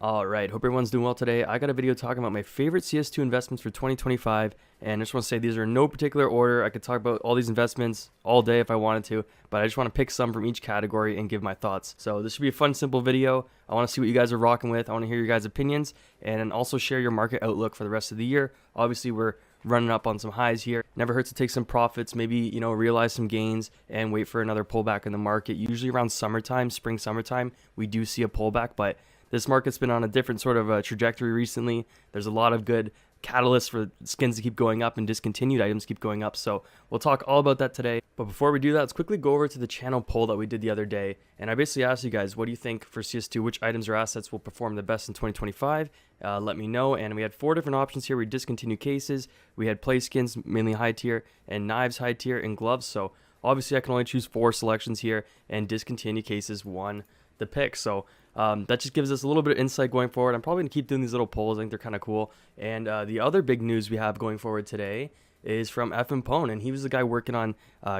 Alright, hope everyone's doing well today. I got a video talking about my favorite CS2 investments for 2025, and I just want to say these are in no particular order. I could talk about all these investments all day if I wanted to, but I just want to pick some from each category and give my thoughts. So this should be a fun, simple video. I want to see what you guys are rocking with. I want to hear your guys' opinions, and also share your market outlook for the rest of the year. Obviously, we're running up on some highs here. Never hurts to take some profits, maybe, realize some gains and wait for another pullback in the market. Usually around summertime, summertime, we do see a pullback, but this market's been on a different sort of trajectory recently. There's a lot of good catalysts for skins to keep going up and discontinued items keep going up. So we'll talk all about that today. But before we do that, let's quickly go over to the channel poll that we did the other day. And I basically asked you guys, what do you think for CS2? Which items or assets will perform the best in 2025? Let me know. And we had 4 different options here. We discontinued cases. We had Playskins, mainly high tier, and knives high tier, and gloves. So obviously I can only choose 4 selections here, and discontinued cases won the pick. So that just gives us a little bit of insight going forward. I'm probably gonna keep doing these little polls. I think they're kind of cool. And the other big news we have going forward today is from Pone, and he was the guy working on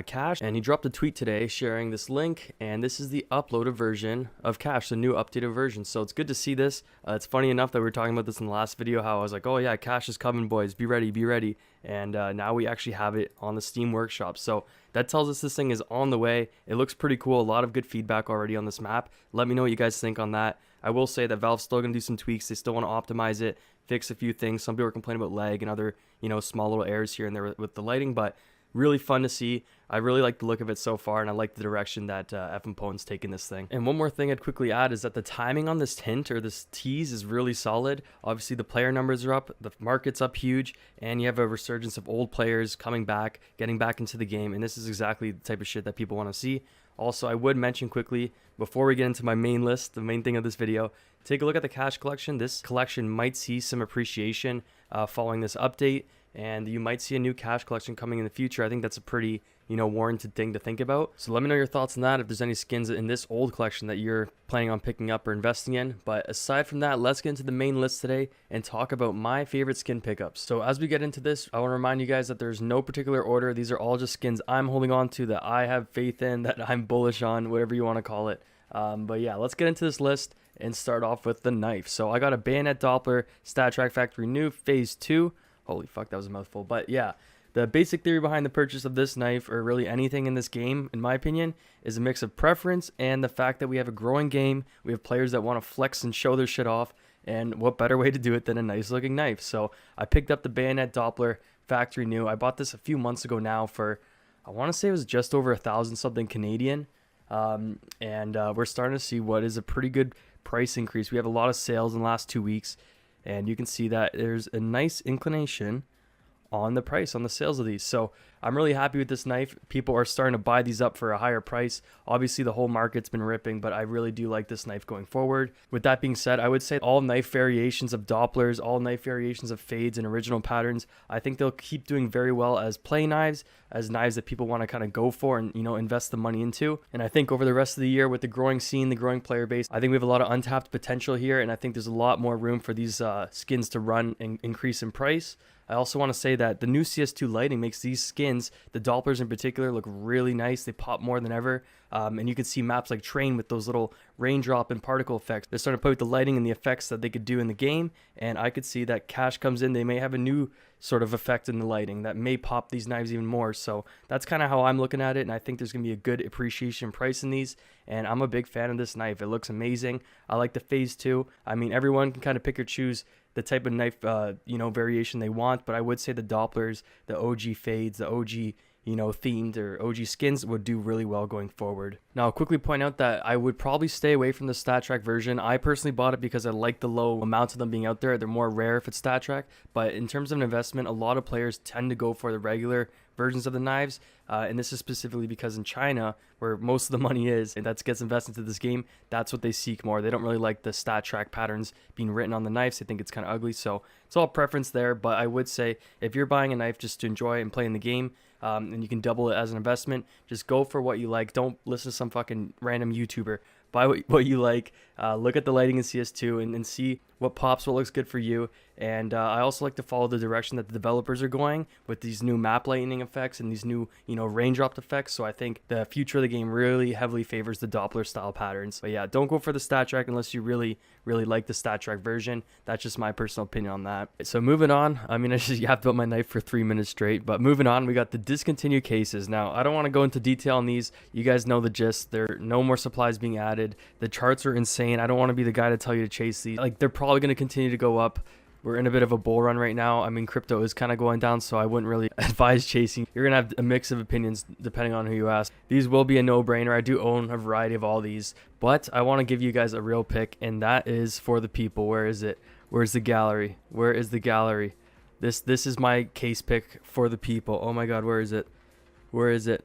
Cash, and he dropped a tweet today sharing this link, and this is the uploaded version of Cash, the new updated version. So it's good to see this. It's funny enough that we were talking about this in the last video, how I was like, oh yeah, Cash is coming, boys, be ready. And now we actually have it on the Steam Workshop. So that tells us this thing is on the way. It looks pretty cool. A lot of good feedback already on this map. Let me know what you guys think on that. I will say that Valve's still going to do some tweaks. They still want to optimize it, fix a few things. Some people are complaining about lag and other, small little errors here and there with the lighting, but really fun to see. I really like the look of it so far, and I like the direction that Pone's taking this thing. And one more thing I'd quickly add is that the timing on this hint or this tease is really solid. Obviously, the player numbers are up, the market's up huge, and you have a resurgence of old players coming back, getting back into the game, and this is exactly the type of shit that people want to see. Also, I would mention quickly, before we get into my main list, the main thing of this video, take a look at the Cash collection. This collection might see some appreciation following this update, and you might see a new Cash collection coming in the future. I think that's a pretty, warranted thing to think about. So let me know your thoughts on that, if there's any skins in this old collection that you're planning on picking up or investing in. But aside from that, let's get into the main list today and talk about my favorite skin pickups. So as we get into this, I want to remind you guys that there's no particular order. These are all just skins I'm holding on to, that I have faith in, that I'm bullish on, whatever you want to call it. But yeah, let's get into this list and start off with the knife. So I got a Bayonet Doppler Stat Track Factory New Phase 2. Holy fuck, that was a mouthful. But yeah, the basic theory behind the purchase of this knife, or really anything in this game, in my opinion, is a mix of preference and the fact that we have a growing game. We have players that want to flex and show their shit off, and what better way to do it than a nice looking knife? So I picked up the Bayonet Doppler Factory New. I bought this a few months ago now for, I want to say it was just over 1,000 something Canadian. And we're starting to see what is a pretty good price increase. We have a lot of sales in the last 2 weeks, and you can see that there's a nice inclination on the price on the sales of these. So I'm really happy with this knife. People are starting to buy these up for a higher price. Obviously the whole market's been ripping, but I really do like this knife going forward. With that being said, I would say all knife variations of Dopplers, all knife variations of fades and original patterns, I think they'll keep doing very well as play knives, as knives that people want to kind of go for and invest the money into. And I think over the rest of the year, with the growing scene, the growing player base, I think we have a lot of untapped potential here, and I think there's a lot more room for these skins to run and increase in price. I also want to say that the new CS2 lighting makes these skins, the Dopplers in particular, look really nice. They pop more than ever. And you can see maps like Train with those little raindrop and particle effects. They're starting to play with the lighting and the effects that they could do in the game. And I could see that Cash comes in, they may have a new sort of effect in the lighting that may pop these knives even more. So that's kind of how I'm looking at it. And I think there's going to be a good appreciation price in these. And I'm a big fan of this knife. It looks amazing. I like the Phase 2. I mean, everyone can kind of pick or choose the type of knife, variation they want, but I would say the Dopplers, the OG fades, the OG, themed or OG skins would do really well going forward. Now, I'll quickly point out that I would probably stay away from the Stat Track version. I personally bought it because I like the low amounts of them being out there. They're more rare if it's Stat Track, but in terms of an investment, a lot of players tend to go for the regular versions of the knives, and this is specifically because in China, where most of the money is, and that gets invested into this game, that's what they seek more. They don't really like the Stat Track patterns being written on the knives. They think it's kind of ugly, so it's all preference there. But I would say if you're buying a knife just to enjoy and play in the game, and you can double it as an investment, just go for what you like. Don't listen to some fucking random YouTuber. Buy what you like. Look at the lighting in CS2 and see what pops, what looks good for you. And I also like to follow the direction that the developers are going with these new map lightning effects and these new, raindrop effects. So I think the future of the game really heavily favors the Doppler style patterns. But yeah, don't go for the stat track unless you really like the stat track version. That's just my personal opinion on that. So moving on, I mean, I just yapped about my knife for 3 minutes straight, but moving on, we got the discontinued cases. Now, I don't want to go into detail on these. You guys know the gist. There are no more supplies being added. The charts are insane. I don't want to be the guy to tell you to chase these. Like, they're probably going to continue to go up. We're in a bit of a bull run right now. I mean, crypto is kind of going down, so I wouldn't really advise chasing. You're going to have a mix of opinions depending on who you ask. These will be a no-brainer. I do own a variety of all these, but I want to give you guys a real pick, and that is for the people. Where is it? Where's the gallery? Where is the gallery? This is my case pick for the people. Oh my God, where is it? Where is it?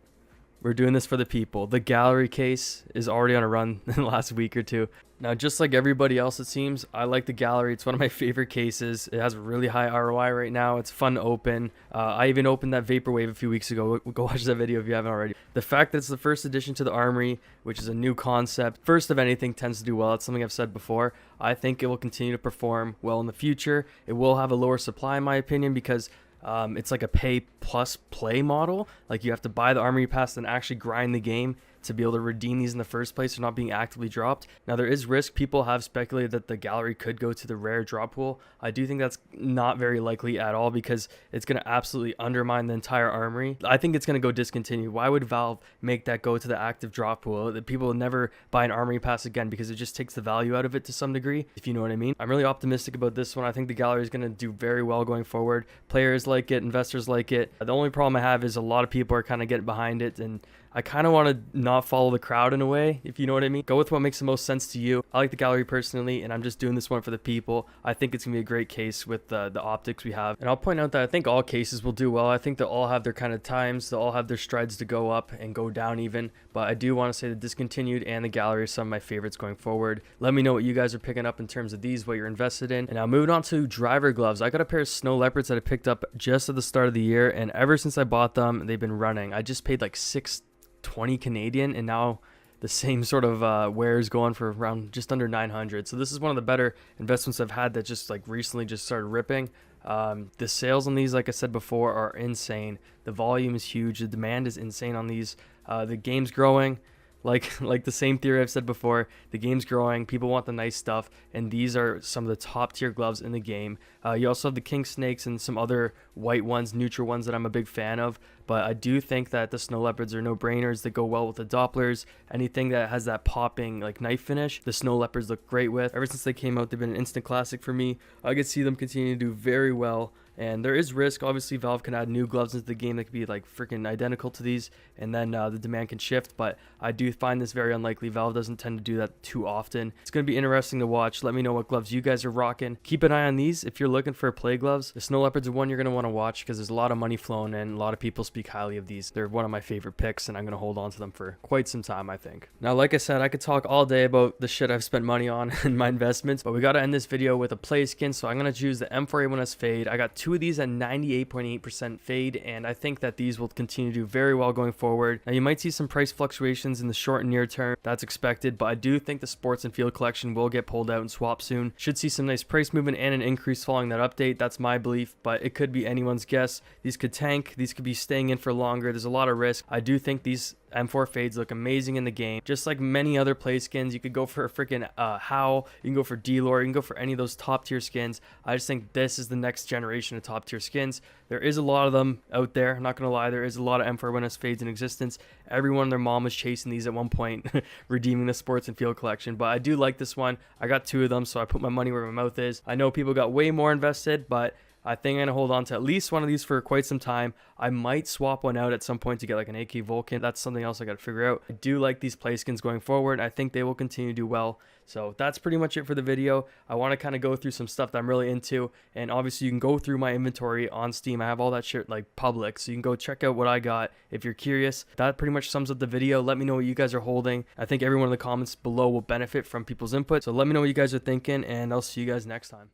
We're doing this for the people. The gallery case is already on a run in the last week or two. Now, just like everybody else, it seems, I like the gallery. It's one of my favorite cases. It has a really high ROI right now. It's fun to open. I even opened that Vaporwave a few weeks ago. Go watch that video if you haven't already. The fact that it's the first addition to the Armory, which is a new concept, first of anything tends to do well. That's something I've said before. I think it will continue to perform well in the future. It will have a lower supply, in my opinion, because it's like a pay plus play model. Like, you have to buy the Armory pass and actually grind the game to be able to redeem these in the first place. They're not being actively dropped. Now, there is risk. People have speculated that the gallery could go to the rare drop pool. I do think that's not very likely at all, because it's going to absolutely undermine the entire Armory. I think it's going to go discontinued. Why would Valve make that go to the active drop pool? That people will never buy an Armory pass again, because it just takes the value out of it to some degree, if you know what I mean. I'm really optimistic about this one. I think the gallery is going to do very well going forward. Players like it, investors like it. The only problem I have is a lot of people are kind of getting behind it, and I kind of want to not follow the crowd in a way, if you know what I mean. Go with what makes the most sense to you. I like the gallery personally, and I'm just doing this one for the people. I think it's going to be a great case with the optics we have. And I'll point out that I think all cases will do well. I think they'll all have their kind of times. They'll all have their strides to go up and go down even. But I do want to say the discontinued and the gallery are some of my favorites going forward. Let me know what you guys are picking up in terms of these, what you're invested in. And now moving on to driver gloves. I got a pair of snow leopards that I picked up just at the start of the year, and ever since I bought them, they've been running. I just paid like $620 Canadian, and now the same sort of wear is going for around just under 900. So this is one of the better investments I've had that just like recently just started ripping. The sales on these, like I said before, are insane. The volume is huge. The demand is insane on these. The game's growing. Like the same theory I've said before, the game's growing, people want the nice stuff, and these are some of the top tier gloves in the game. You also have the king snakes and some other white ones, neutral ones that I'm a big fan of, but I do think that the snow leopards are no-brainers. They go well with the Dopplers. Anything that has that popping like knife finish, the snow leopards look great with. Ever since they came out, they've been an instant classic for me. I could see them continue to do very well. And there is risk. Obviously, Valve can add new gloves into the game that could be like freaking identical to these, and then the demand can shift. But I do find this very unlikely. Valve doesn't tend to do that too often. It's going to be interesting to watch. Let me know what gloves you guys are rocking. Keep an eye on these if you're looking for play gloves. The snow leopards are one you're going to want to watch, because there's a lot of money flowing in. A lot of people speak highly of these. They're one of my favorite picks, and I'm going to hold on to them for quite some time, I think. Now, like I said, I could talk all day about the shit I've spent money on in my investments, but we got to end this video with a Playskin. So I'm going to choose the M4A1S Fade. I got two of these at 98.8% fade, and I think that these will continue to do very well going forward. Now, you might see some price fluctuations in the short and near term. That's expected, but I do think the sports and field collection will get pulled out and swapped soon. Should see some nice price movement and an increase following that update. That's my belief, but it could be anyone's guess. These could tank. These could be staying in for longer. There's a lot of risk. I do think these M4 fades look amazing in the game. Just like many other play skins, you could go for a freaking How, you can go for D-Lore, you can go for any of those top tier skins. I just think this is the next generation of top tier skins. There is a lot of them out there. I'm not going to lie, there is a lot of M4A1S fades in existence. Everyone and their mom was chasing these at one point, redeeming the sports and field collection. But I do like this one. I got two of them, so I put my money where my mouth is. I know people got way more invested, but I think I'm going to hold on to at least one of these for quite some time. I might swap one out at some point to get like an AK Vulcan. That's something else I got to figure out. I do like these Playskins going forward. I think they will continue to do well. So that's pretty much it for the video. I want to kind of go through some stuff that I'm really into. And obviously you can go through my inventory on Steam. I have all that shit like public. So you can go check out what I got if you're curious. That pretty much sums up the video. Let me know what you guys are holding. I think everyone in the comments below will benefit from people's input. So let me know what you guys are thinking, and I'll see you guys next time.